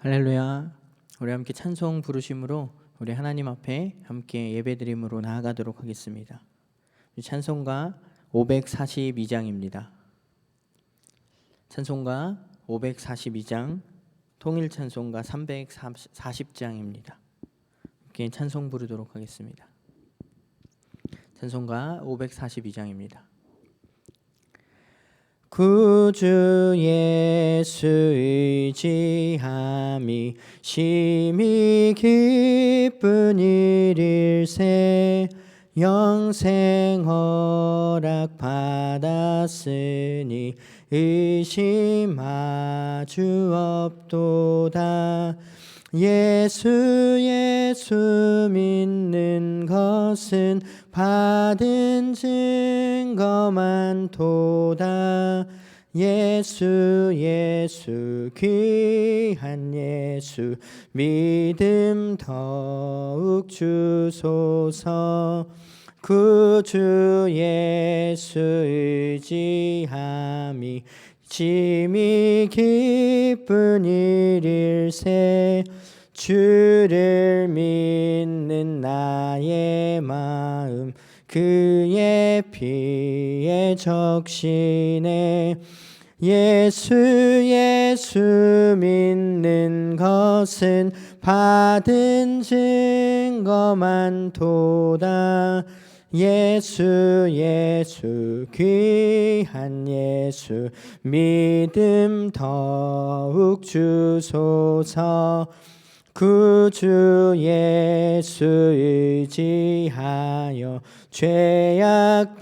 할렐루야. 우리 함께 찬송 부르심으로 우리 하나님 앞에 함께 예배드림으로 나아가도록 하겠습니다. 찬송가 542장입니다. 찬송가 542장, 통일 찬송가 340장입니다. 함께 찬송 부르도록 하겠습니다. 찬송가 542장입니다. 구주 예수 의지함이 심히 기쁜 일일세. 영생 허락 받았으니 의심 아주 없도다. 예수 믿는 것은 받은 증거만 도다. 예수 귀한 예수 믿음 더욱 주소서. 구주 예수 의지함이 심히 기쁜 일일세. 주를 믿는 나의 마음 그의 피에 적시네. 예수 믿는 것은 받은 증거만 도다. 예수 귀한 예수 믿음 더욱 주소서. 구주 예수 의지하여 죄악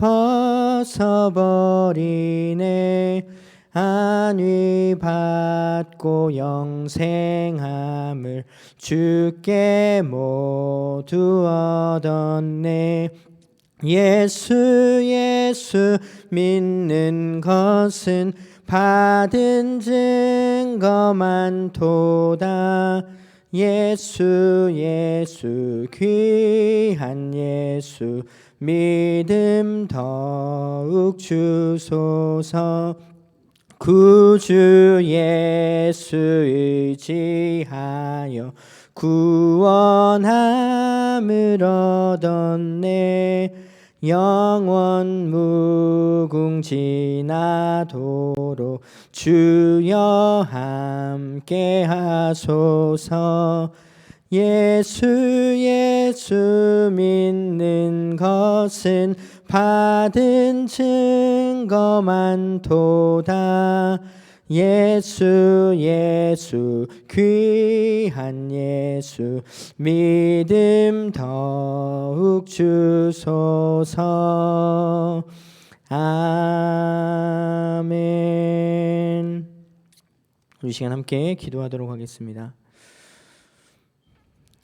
벗어버리네. 안위 받고 영생함을 주께 모두 얻었네. 예수 믿는 것은 받은 증거만 도다. 예수 귀한 예수 믿음 더욱 주소서. 구주 예수 의지하여 구원함을 얻었네. 영원 무궁지나도록 주여 함께 하소서. 예수 믿는 것은 받은 증거만 도다. 예수 귀한 예수 믿음 더욱 주소서. 아멘. 우리 시간 함께 기도하도록 하겠습니다.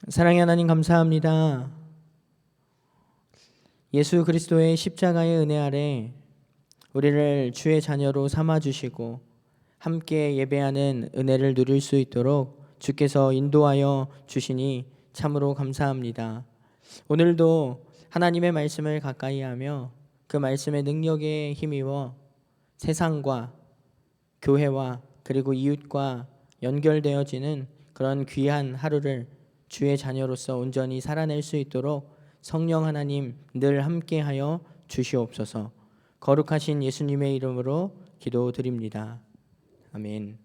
사랑의 하나님, 감사합니다. 예수 그리스도의 십자가의 은혜 아래 우리를 주의 자녀로 삼아주시고 함께 예배하는 은혜를 누릴 수 있도록 주께서 인도하여 주시니 참으로 감사합니다. 오늘도 하나님의 말씀을 가까이 하며 그 말씀의 능력에 힘입어 세상과 교회와 그리고 이웃과 연결되어지는 그런 귀한 하루를 주의 자녀로서 온전히 살아낼 수 있도록 성령 하나님 늘 함께하여 주시옵소서. 거룩하신 예수님의 이름으로 기도드립니다. 아멘.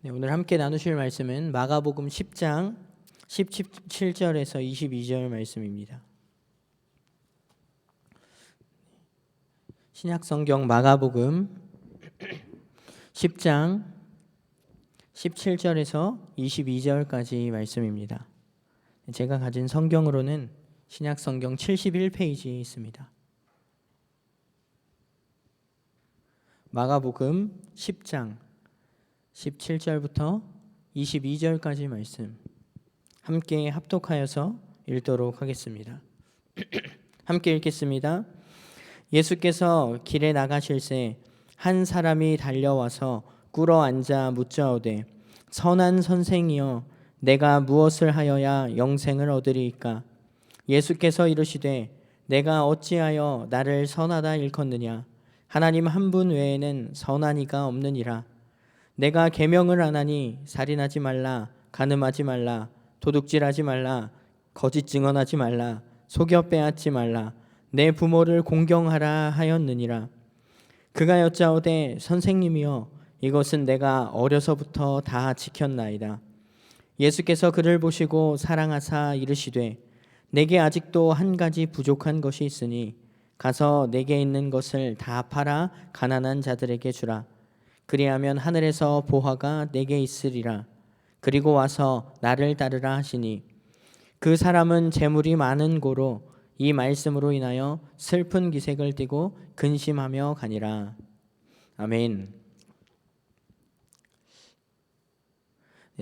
네, 오늘 함께 나누실 말씀은 마가복음 10장 17절에서 22절 말씀입니다. 신약성경 마가복음 10장 17절에서 22절까지 말씀입니다. 제가 가진 성경으로는 신약성경 71페이지에 있습니다. 마가복음 10장 17절부터 22절까지 말씀 함께 합독하여서 읽도록 하겠습니다. 함께 읽겠습니다. 예수께서 길에 나가실새 한 사람이 달려와서 꿇어 앉아 묻자오되 선한 선생이여 내가 무엇을 하여야 영생을 얻으리이까? 예수께서 이르시되 내가 어찌하여 나를 선하다 일컫느냐? 하나님 한 분 외에는 선한 이가 없느니라. 내가 계명을 안 하니 살인하지 말라, 간음하지 말라, 도둑질하지 말라, 거짓 증언하지 말라, 속여 빼앗지 말라, 내 부모를 공경하라 하였느니라. 그가 여짜오되 선생님이여 이것은 내가 어려서부터 다 지켰나이다. 예수께서 그를 보시고 사랑하사 이르시되 내게 아직도 한 가지 부족한 것이 있으니 가서 내게 있는 것을 다 팔아 가난한 자들에게 주라. 그리하면 하늘에서 보화가 내게 있으리라. 그리고 와서 나를 따르라 하시니 그 사람은 재물이 많은 고로 이 말씀으로 인하여 슬픈 기색을 띠고 근심하며 가니라. 아멘.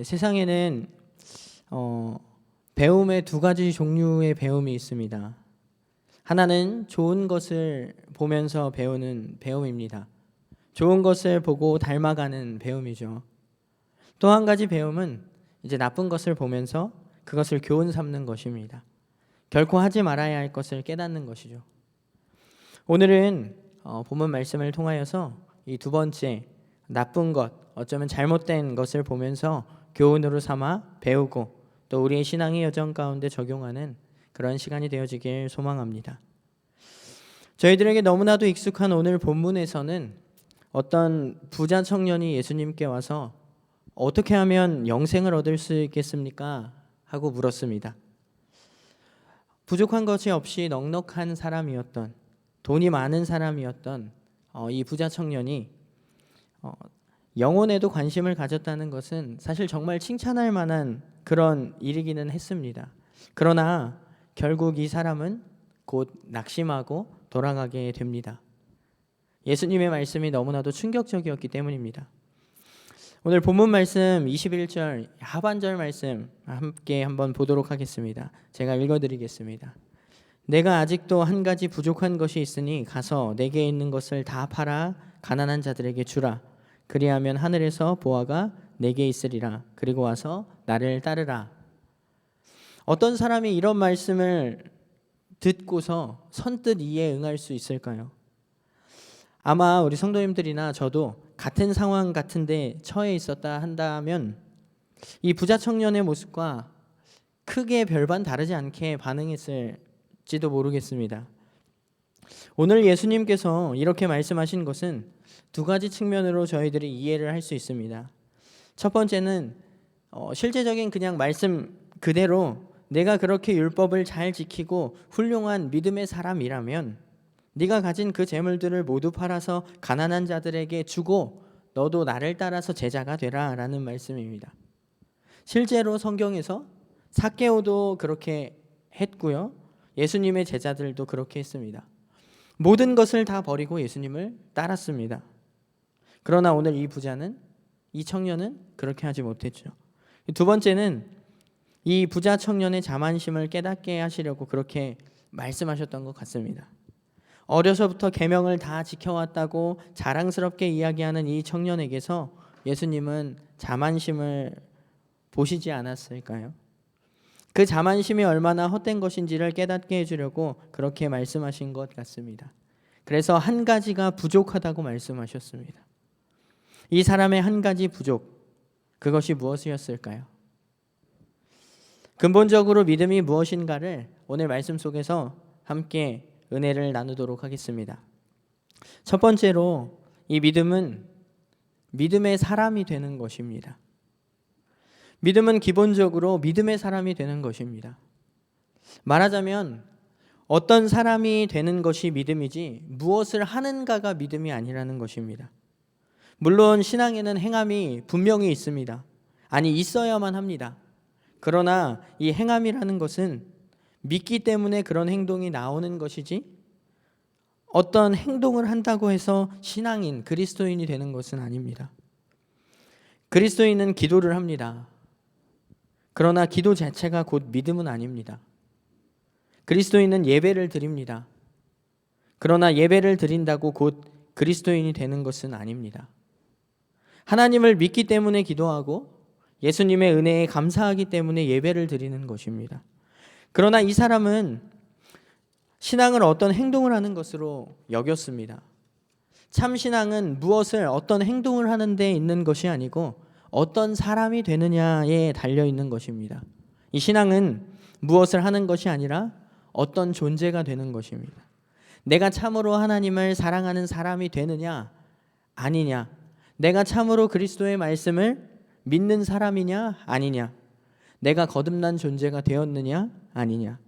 세상에는 배움의 두 가지 종류의 배움이 있습니다. 하나는 좋은 것을 보면서 배우는 배움입니다. 좋은 것을 보고 닮아가는 배움이죠. 또 한 가지 배움은 이제 나쁜 것을 보면서 그것을 교훈 삼는 것입니다. 결코 하지 말아야 할 것을 깨닫는 것이죠. 오늘은 본문 말씀을 통하여서 이 두 번째 나쁜 것, 어쩌면 잘못된 것을 보면서 교훈으로 삼아 배우고 또 우리의 신앙의 여정 가운데 적용하는 그런 시간이 되어지길 소망합니다. 저희들에게 너무나도 익숙한 오늘 본문에서는 어떤 부자 청년이 예수님께 와서 어떻게 하면 영생을 얻을 수 있겠습니까? 하고 물었습니다. 부족한 것이 없이 넉넉한 사람이었던, 돈이 많은 사람이었던 이 부자 청년이 영혼에도 관심을 가졌다는 것은 사실 정말 칭찬할 만한 그런 일이기는 했습니다. 그러나 결국 이 사람은 곧 낙심하고 돌아가게 됩니다. 예수님의 말씀이 너무나도 충격적이었기 때문입니다. 오늘 본문 말씀 21절 하반절 말씀 함께 한번 보도록 하겠습니다. 제가 읽어드리겠습니다. 내가 아직도 한 가지 부족한 것이 있으니 가서 내게 있는 것을 다 팔아 가난한 자들에게 주라. 그리하면 하늘에서 보화가 내게 있으리라. 그리고 와서 나를 따르라. 어떤 사람이 이런 말씀을 듣고서 선뜻 이에 응할 수 있을까요? 아마 우리 성도님들이나 저도 같은 상황 같은데 처해 있었다 한다면 이 부자 청년의 모습과 크게 별반 다르지 않게 반응했을지도 모르겠습니다. 오늘 예수님께서 이렇게 말씀하신 것은 두 가지 측면으로 저희들이 이해를 할 수 있습니다. 첫 번째는 실제적인 그냥 말씀 그대로 내가 그렇게 율법을 잘 지키고 훌륭한 믿음의 사람이라면 네가 가진 그 재물들을 모두 팔아서 가난한 자들에게 주고 너도 나를 따라서 제자가 되라 라는 말씀입니다. 실제로 성경에서 삭개오도 그렇게 했고요. 예수님의 제자들도 그렇게 했습니다. 모든 것을 다 버리고 예수님을 따랐습니다. 그러나 오늘 이 청년은 그렇게 하지 못했죠. 두 번째는 이 부자 청년의 자만심을 깨닫게 하시려고 그렇게 말씀하셨던 것 같습니다. 어려서부터 계명을 다 지켜왔다고 자랑스럽게 이야기하는 이 청년에게서 예수님은 자만심을 보시지 않았을까요? 그 자만심이 얼마나 헛된 것인지를 깨닫게 해주려고 그렇게 말씀하신 것 같습니다. 그래서 한 가지가 부족하다고 말씀하셨습니다. 이 사람의 한 가지 부족, 그것이 무엇이었을까요? 근본적으로 믿음이 무엇인가를 오늘 말씀 속에서 함께 은혜를 나누도록 하겠습니다. 첫 번째로 이 믿음은 믿음의 사람이 되는 것입니다. 믿음은 기본적으로 믿음의 사람이 되는 것입니다. 말하자면 어떤 사람이 되는 것이 믿음이지 무엇을 하는가가 믿음이 아니라는 것입니다. 물론 신앙에는 행함이 분명히 있습니다. 아니 있어야만 합니다. 그러나 이 행함이라는 것은 믿기 때문에 그런 행동이 나오는 것이지 어떤 행동을 한다고 해서 신앙인, 그리스도인이 되는 것은 아닙니다. 그리스도인은 기도를 합니다. 그러나 기도 자체가 곧 믿음은 아닙니다. 그리스도인은 예배를 드립니다. 그러나 예배를 드린다고 곧 그리스도인이 되는 것은 아닙니다. 하나님을 믿기 때문에 기도하고 예수님의 은혜에 감사하기 때문에 예배를 드리는 것입니다. 그러나 이 사람은 신앙을 어떤 행동을 하는 것으로 여겼습니다. 참 신앙은 무엇을 어떤 행동을 하는 데 있는 것이 아니고 어떤 사람이 되느냐에 달려 있는 것입니다. 이 신앙은 무엇을 하는 것이 아니라 어떤 존재가 되는 것입니다. 내가 참으로 하나님을 사랑하는 사람이 되느냐 아니냐, 내가 참으로 그리스도의 말씀을 믿는 사람이냐 아니냐, 내가 거듭난 존재가 되었느냐 아니냐,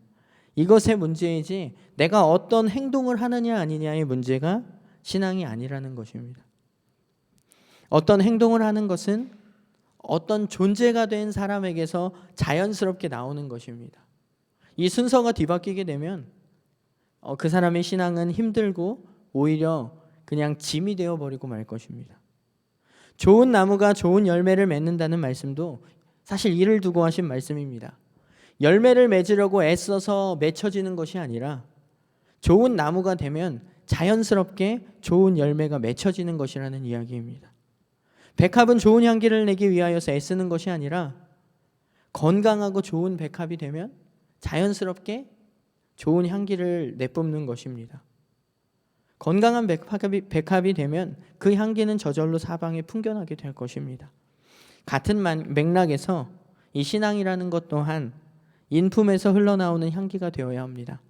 이것의 문제이지 내가 어떤 행동을 하느냐 아니냐의 문제가 신앙이 아니라는 것입니다. 어떤 행동을 하는 것은 어떤 존재가 된 사람에게서 자연스럽게 나오는 것입니다. 이 순서가 뒤바뀌게 되면 그 사람의 신앙은 힘들고 오히려 그냥 짐이 되어버리고 말 것입니다. 좋은 나무가 좋은 열매를 맺는다는 말씀도 사실 이를 두고 하신 말씀입니다. 열매를 맺으려고 애써서 맺혀지는 것이 아니라 좋은 나무가 되면 자연스럽게 좋은 열매가 맺혀지는 것이라는 이야기입니다. 백합은 좋은 향기를 내기 위하여서 애쓰는 것이 아니라 건강하고 좋은 백합이 되면 자연스럽게 좋은 향기를 내뿜는 것입니다. 건강한 백합이 되면 그 향기는 저절로 사방에 풍겨나게 될 것입니다. 같은 맥락에서 이 신앙이라는 것 또한 인품에서 흘러나오는 향기가 되어야 합니다.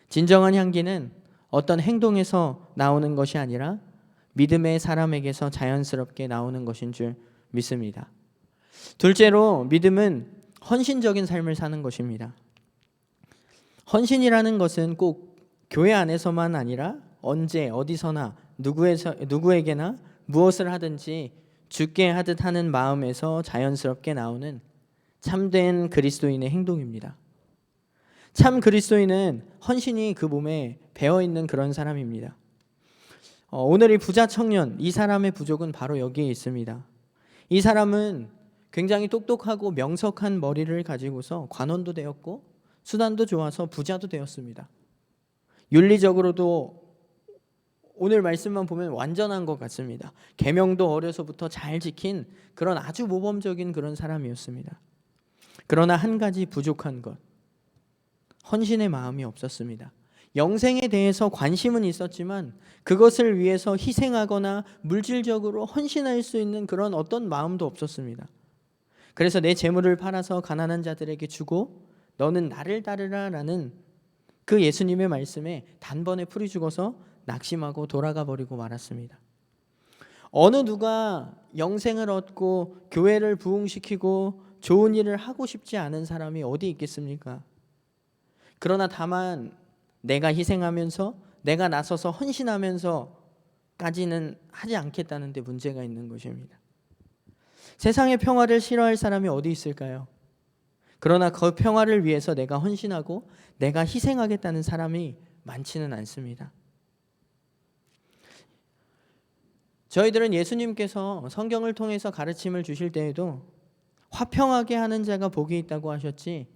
진정한 향기는 어떤 행동에서 나오는 것이 아니라 믿음의 사람에게서 자연스럽게 나오는 것인 줄 믿습니다. 둘째로 믿음은 헌신적인 삶을 사는 것입니다. 헌신이라는 것은 꼭 교회 안에서만 아니라 언제 어디서나 누구에게나 무엇을 하든지 주께 하듯 하는 마음에서 자연스럽게 나오는 참된 그리스도인의 행동입니다. 참 그리스도인은 헌신이 그 몸에 배어있는 그런 사람입니다. 오늘 이 부자 청년, 이 사람의 부족은 바로 여기에 있습니다. 이 사람은 굉장히 똑똑하고 명석한 머리를 가지고서 관원도 되었고 수단도 좋아서 부자도 되었습니다. 윤리적으로도 오늘 말씀만 보면 완전한 것 같습니다. 계명도 어려서부터 잘 지킨 그런 아주 모범적인 그런 사람이었습니다. 그러나 한 가지 부족한 것, 헌신의 마음이 없었습니다. 영생에 대해서 관심은 있었지만 그것을 위해서 희생하거나 물질적으로 헌신할 수 있는 그런 어떤 마음도 없었습니다. 그래서 내 재물을 팔아서 가난한 자들에게 주고 너는 나를 따르라 라는 그 예수님의 말씀에 단번에 풀이 죽어서 낙심하고 돌아가 버리고 말았습니다. 어느 누가 영생을 얻고 교회를 부흥시키고 좋은 일을 하고 싶지 않은 사람이 어디 있겠습니까? 그러나 다만 내가 희생하면서 내가 나서서 헌신하면서까지는 하지 않겠다는 데 문제가 있는 것입니다. 세상의 평화를 싫어할 사람이 어디 있을까요? 그러나 그 평화를 위해서 내가 헌신하고 내가 희생하겠다는 사람이 많지는 않습니다. 저희들은 예수님께서 성경을 통해서 가르침을 주실 때에도 화평하게 하는 자가 복이 있다고 하셨지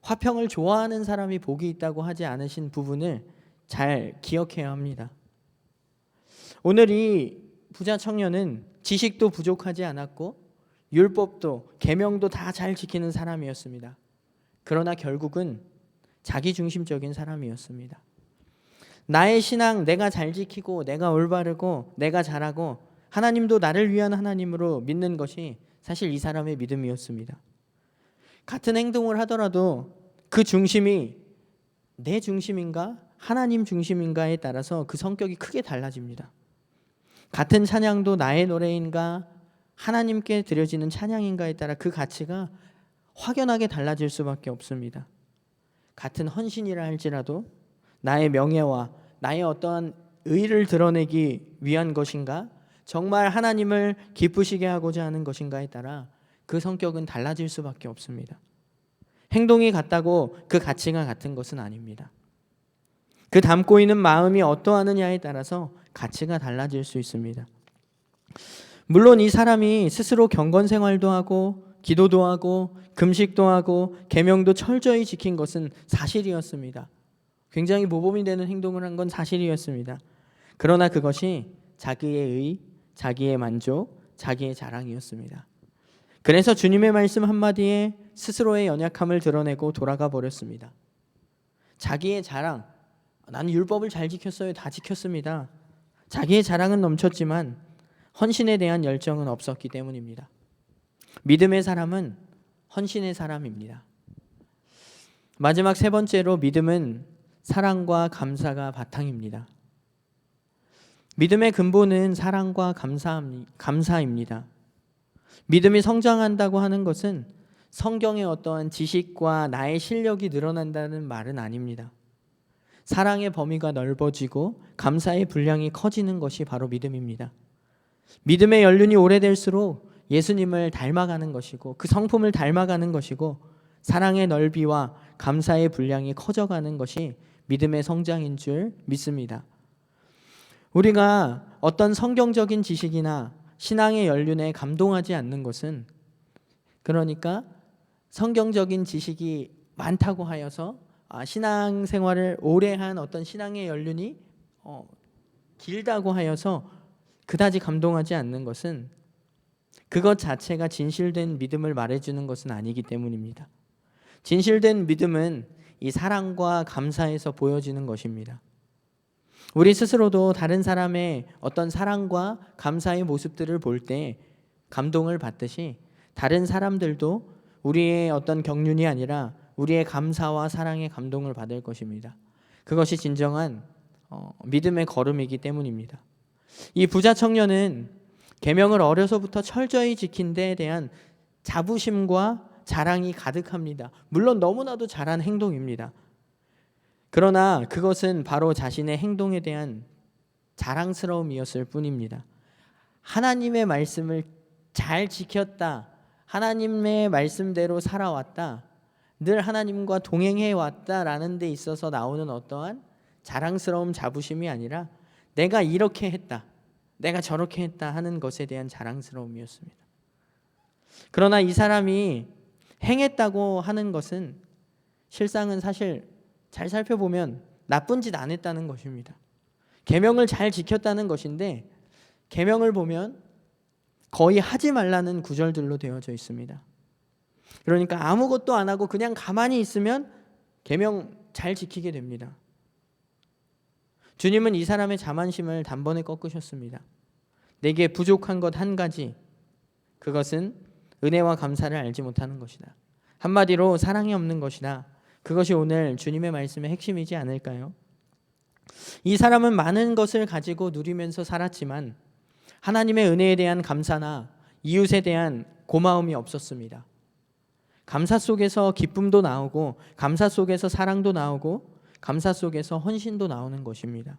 화평을 좋아하는 사람이 복이 있다고 하지 않으신 부분을 잘 기억해야 합니다. 오늘 이 부자 청년은 지식도 부족하지 않았고 율법도 계명도 다 잘 지키는 사람이었습니다. 그러나 결국은 자기중심적인 사람이었습니다. 나의 신앙 내가 잘 지키고 내가 올바르고 내가 잘하고 하나님도 나를 위한 하나님으로 믿는 것이 사실 이 사람의 믿음이었습니다. 같은 행동을 하더라도 그 중심이 내 중심인가 하나님 중심인가에 따라서 그 성격이 크게 달라집니다. 같은 찬양도 나의 노래인가 하나님께 드려지는 찬양인가에 따라 그 가치가 확연하게 달라질 수밖에 없습니다. 같은 헌신이라 할지라도 나의 명예와 나의 어떠한 의를 드러내기 위한 것인가 정말 하나님을 기쁘시게 하고자 하는 것인가에 따라 그 성격은 달라질 수밖에 없습니다. 행동이 같다고 그 가치가 같은 것은 아닙니다. 그 담고 있는 마음이 어떠하느냐에 따라서 가치가 달라질 수 있습니다. 물론 이 사람이 스스로 경건 생활도 하고 기도도 하고 금식도 하고 계명도 철저히 지킨 것은 사실이었습니다. 굉장히 모범이 되는 행동을 한 건 사실이었습니다. 그러나 그것이 자기의 의, 자기의 만족, 자기의 자랑이었습니다. 그래서 주님의 말씀 한마디에 스스로의 연약함을 드러내고 돌아가 버렸습니다. 자기의 자랑, 나는 율법을 잘 지켰어요. 다 지켰습니다. 자기의 자랑은 넘쳤지만 헌신에 대한 열정은 없었기 때문입니다. 믿음의 사람은 헌신의 사람입니다. 마지막 세 번째로 믿음은 사랑과 감사가 바탕입니다. 믿음의 근본은 사랑과 감사입니다. 믿음이 성장한다고 하는 것은 성경의 어떠한 지식과 나의 실력이 늘어난다는 말은 아닙니다. 사랑의 범위가 넓어지고 감사의 분량이 커지는 것이 바로 믿음입니다. 믿음의 연륜이 오래될수록 예수님을 닮아가는 것이고 그 성품을 닮아가는 것이고 사랑의 넓이와 감사의 분량이 커져가는 것이 믿음의 성장인 줄 믿습니다. 우리가 어떤 성경적인 지식이나 신앙의 연륜에 감동하지 않는 것은, 그러니까 성경적인 지식이 많다고 하여서 신앙생활을 오래 한 어떤 신앙의 연륜이 길다고 하여서 그다지 감동하지 않는 것은 그것 자체가 진실된 믿음을 말해주는 것은 아니기 때문입니다. 진실된 믿음은 이 사랑과 감사에서 보여지는 것입니다. 우리 스스로도 다른 사람의 어떤 사랑과 감사의 모습들을 볼 때 감동을 받듯이 다른 사람들도 우리의 어떤 경륜이 아니라 우리의 감사와 사랑의 감동을 받을 것입니다. 그것이 진정한 믿음의 걸음이기 때문입니다. 이 부자 청년은 계명을 어려서부터 철저히 지킨 데에 대한 자부심과 자랑이 가득합니다. 물론 너무나도 잘한 행동입니다. 그러나 그것은 바로 자신의 행동에 대한 자랑스러움이었을 뿐입니다. 하나님의 말씀을 잘 지켰다, 하나님의 말씀대로 살아왔다, 늘 하나님과 동행해 왔다라는 데 있어서 나오는 어떠한 자랑스러움, 자부심이 아니라 내가 이렇게 했다, 내가 저렇게 했다 하는 것에 대한 자랑스러움이었습니다. 그러나 이 사람이 행했다고 하는 것은 실상은 사실 잘 살펴보면 나쁜 짓 안 했다는 것입니다. 계명을 잘 지켰다는 것인데 계명을 보면 거의 하지 말라는 구절들로 되어져 있습니다. 그러니까 아무것도 안 하고 그냥 가만히 있으면 계명 잘 지키게 됩니다. 주님은 이 사람의 자만심을 단번에 꺾으셨습니다. 내게 부족한 것 한 가지, 그것은 은혜와 감사를 알지 못하는 것이다. 한마디로 사랑이 없는 것이다. 그것이 오늘 주님의 말씀의 핵심이지 않을까요? 이 사람은 많은 것을 가지고 누리면서 살았지만 하나님의 은혜에 대한 감사나 이웃에 대한 고마움이 없었습니다. 감사 속에서 기쁨도 나오고 감사 속에서 사랑도 나오고 감사 속에서 헌신도 나오는 것입니다.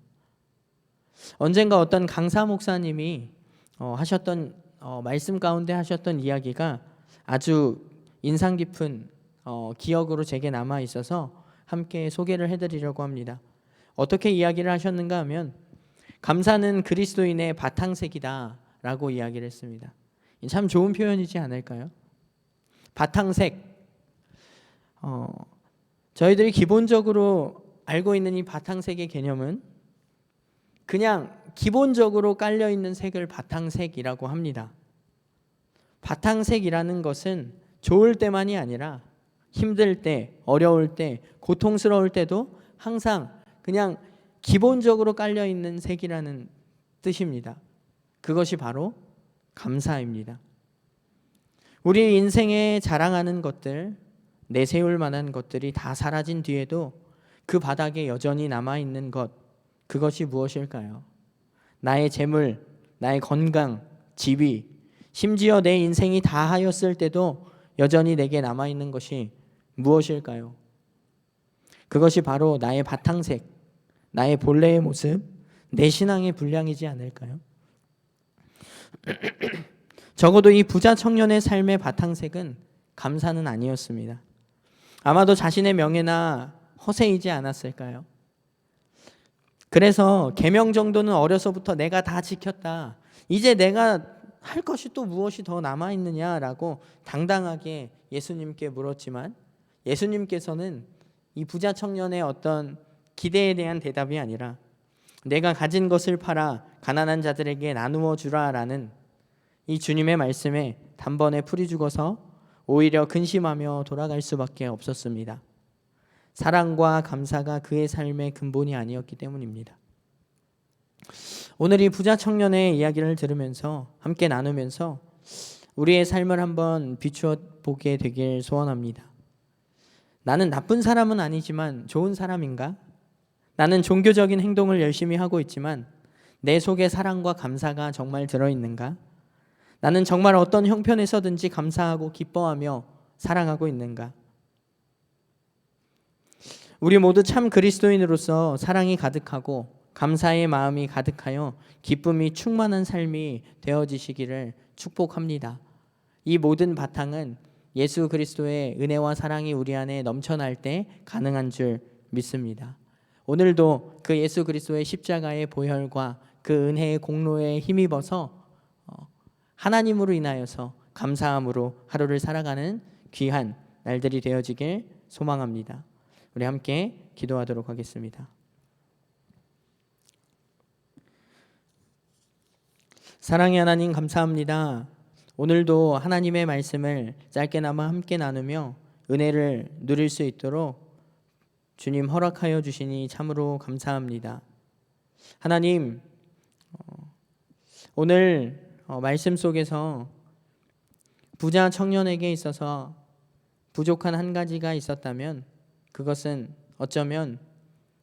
언젠가 어떤 강사 목사님이 하셨던 말씀 가운데 하셨던 이야기가 아주 인상 깊은 기억으로 제게 남아 있어서 함께 소개를 해드리려고 합니다. 어떻게 이야기를 하셨는가 하면 감사는 그리스도인의 바탕색이다 라고 이야기를 했습니다. 참 좋은 표현이지 않을까요? 바탕색. 저희들이 기본적으로 알고 있는 이 바탕색의 개념은 그냥 기본적으로 깔려있는 색을 바탕색이라고 합니다. 바탕색이라는 것은 좋을 때만이 아니라 힘들 때, 어려울 때, 고통스러울 때도 항상 그냥 기본적으로 깔려있는 색이라는 뜻입니다. 그것이 바로 감사입니다. 우리 인생에 자랑하는 것들, 내세울 만한 것들이 다 사라진 뒤에도 그 바닥에 여전히 남아있는 것, 그것이 무엇일까요? 나의 재물, 나의 건강, 지위, 심지어 내 인생이 다 하였을 때도 여전히 내게 남아있는 것이 무엇일까요? 그것이 바로 나의 바탕색, 나의 본래의 모습, 내 신앙의 분량이지 않을까요? 적어도 이 부자 청년의 삶의 바탕색은 감사는 아니었습니다. 아마도 자신의 명예나 허세이지 않았을까요? 그래서 계명 정도는 어려서부터 내가 다 지켰다, 이제 내가 할 것이 또 무엇이 더 남아있느냐라고 당당하게 예수님께 물었지만 예수님께서는 이 부자 청년의 어떤 기대에 대한 대답이 아니라 내가 가진 것을 팔아 가난한 자들에게 나누어 주라라는 이 주님의 말씀에 단번에 풀이 죽어서 오히려 근심하며 돌아갈 수밖에 없었습니다. 사랑과 감사가 그의 삶의 근본이 아니었기 때문입니다. 오늘 이 부자 청년의 이야기를 들으면서 함께 나누면서 우리의 삶을 한번 비추어 보게 되길 소원합니다. 나는 나쁜 사람은 아니지만 좋은 사람인가? 나는 종교적인 행동을 열심히 하고 있지만 내 속에 사랑과 감사가 정말 들어있는가? 나는 정말 어떤 형편에서든지 감사하고 기뻐하며 사랑하고 있는가? 우리 모두 참 그리스도인으로서 사랑이 가득하고 감사의 마음이 가득하여 기쁨이 충만한 삶이 되어지시기를 축복합니다. 이 모든 바탕은 예수 그리스도의 은혜와 사랑이 우리 안에 넘쳐날 때 가능한 줄 믿습니다. 오늘도 그 예수 그리스도의 십자가의 보혈과 그 은혜의 공로에 힘입어서 하나님으로 인하여서 감사함으로 하루를 살아가는 귀한 날들이 되어지길 소망합니다. 우리 함께 기도하도록 하겠습니다. 사랑의 하나님 감사합니다. 오늘도 하나님의 말씀을 짧게나마 함께 나누며 은혜를 누릴 수 있도록 주님 허락하여 주시니 참으로 감사합니다. 하나님, 오늘 말씀 속에서 부자 청년에게 있어서 부족한 한 가지가 있었다면 그것은 어쩌면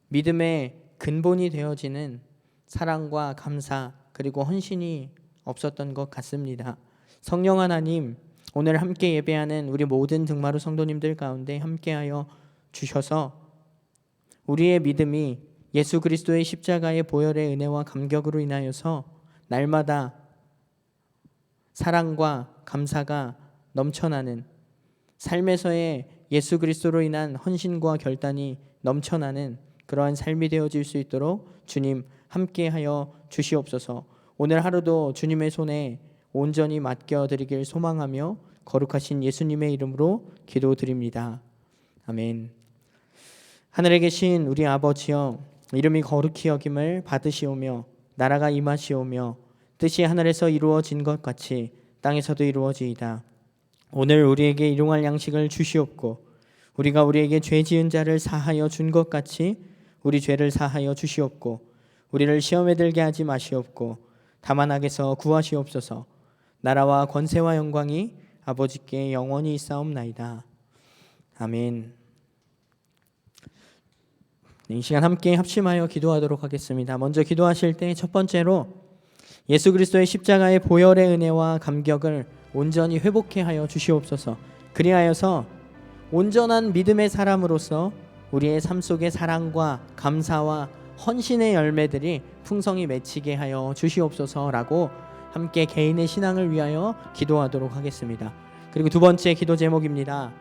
믿음의 근본이 되어지는 사랑과 감사 그리고 헌신이 없었던 것 같습니다. 성령 하나님, 오늘 함께 예배하는 우리 모든 등마루 성도님들 가운데 함께하여 주셔서 우리의 믿음이 예수 그리스도의 십자가의 보혈의 은혜와 감격으로 인하여서 날마다 사랑과 감사가 넘쳐나는 삶에서의 예수 그리스도로 인한 헌신과 결단이 넘쳐나는 그러한 삶이 되어질 수 있도록 주님 함께하여 주시옵소서. 오늘 하루도 주님의 손에 온전히 맡겨드리길 소망하며 거룩하신 예수님의 이름으로 기도드립니다. 아멘. 하늘에 계신 우리 아버지여, 이름이 거룩히 여김을 받으시오며 나라가 임하시오며 뜻이 하늘에서 이루어진 것 같이 땅에서도 이루어지이다. 오늘 우리에게 일용할 양식을 주시옵고 우리가 우리에게 죄 지은 자를 사하여 준 것 같이 우리 죄를 사하여 주시옵고 우리를 시험에 들게 하지 마시옵고 다만 악에서 구하시옵소서. 나라와 권세와 영광이 아버지께 영원히 있사옵나이다. 아멘. 이 시간 함께 합심하여 기도하도록 하겠습니다. 먼저 기도하실 때 첫 번째로 예수 그리스도의 십자가의 보혈의 은혜와 감격을 온전히 회복해 하여 주시옵소서. 그리하여서 온전한 믿음의 사람으로서 우리의 삶 속에 사랑과 감사와 헌신의 열매들이 풍성히 맺히게 하여 주시옵소서라고 함께 개인의 신앙을 위하여 기도하도록 하겠습니다. 그리고 두 번째 기도 제목입니다.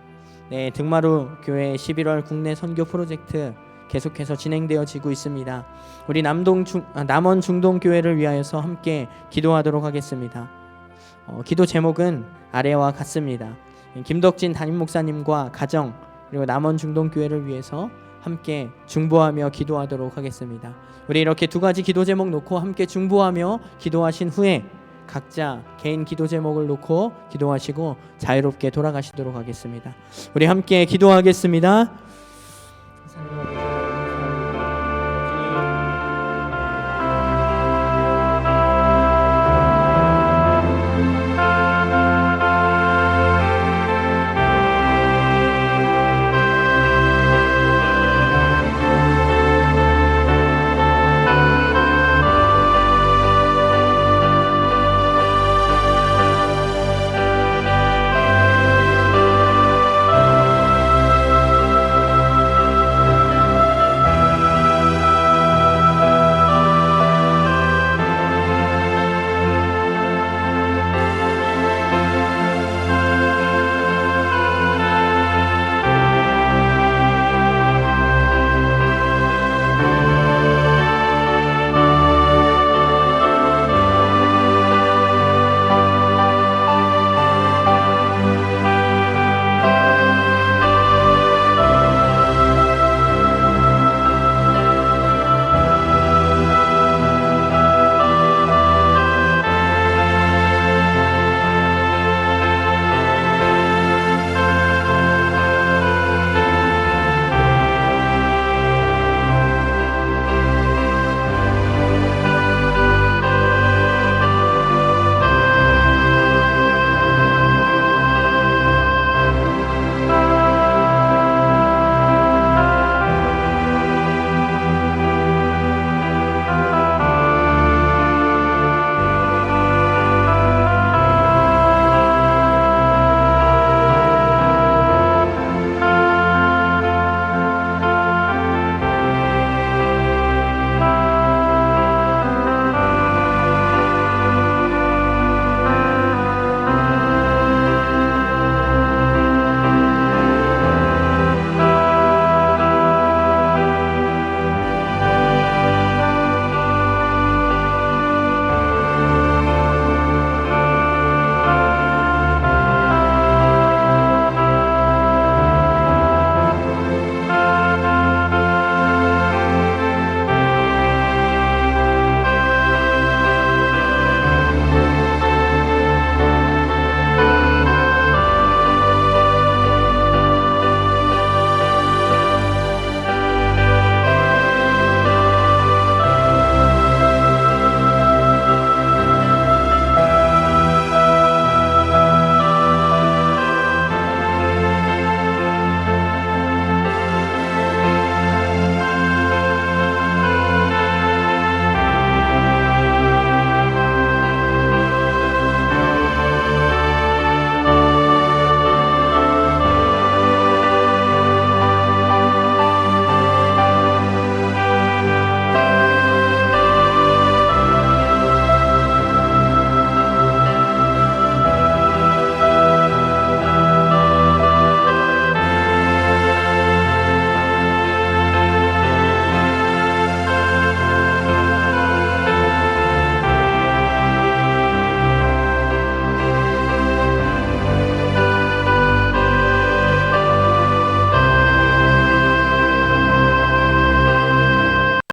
등마루 교회 11월 국내 선교 프로젝트 계속해서 진행되어지고 있습니다. 우리 남원 중동교회를 위하여서 함께 기도하도록 하겠습니다. 기도 제목은 아래와 같습니다. 김덕진 담임 목사님과 가정 그리고 남원 중동교회를 위해서 함께 중보하며 기도하도록 하겠습니다. 우리 이렇게 두 가지 기도 제목 놓고 함께 중보하며 기도하신 후에 각자 개인 기도 제목을 놓고 기도하시고 자유롭게 돌아가시도록 하겠습니다. 우리 함께 기도하겠습니다.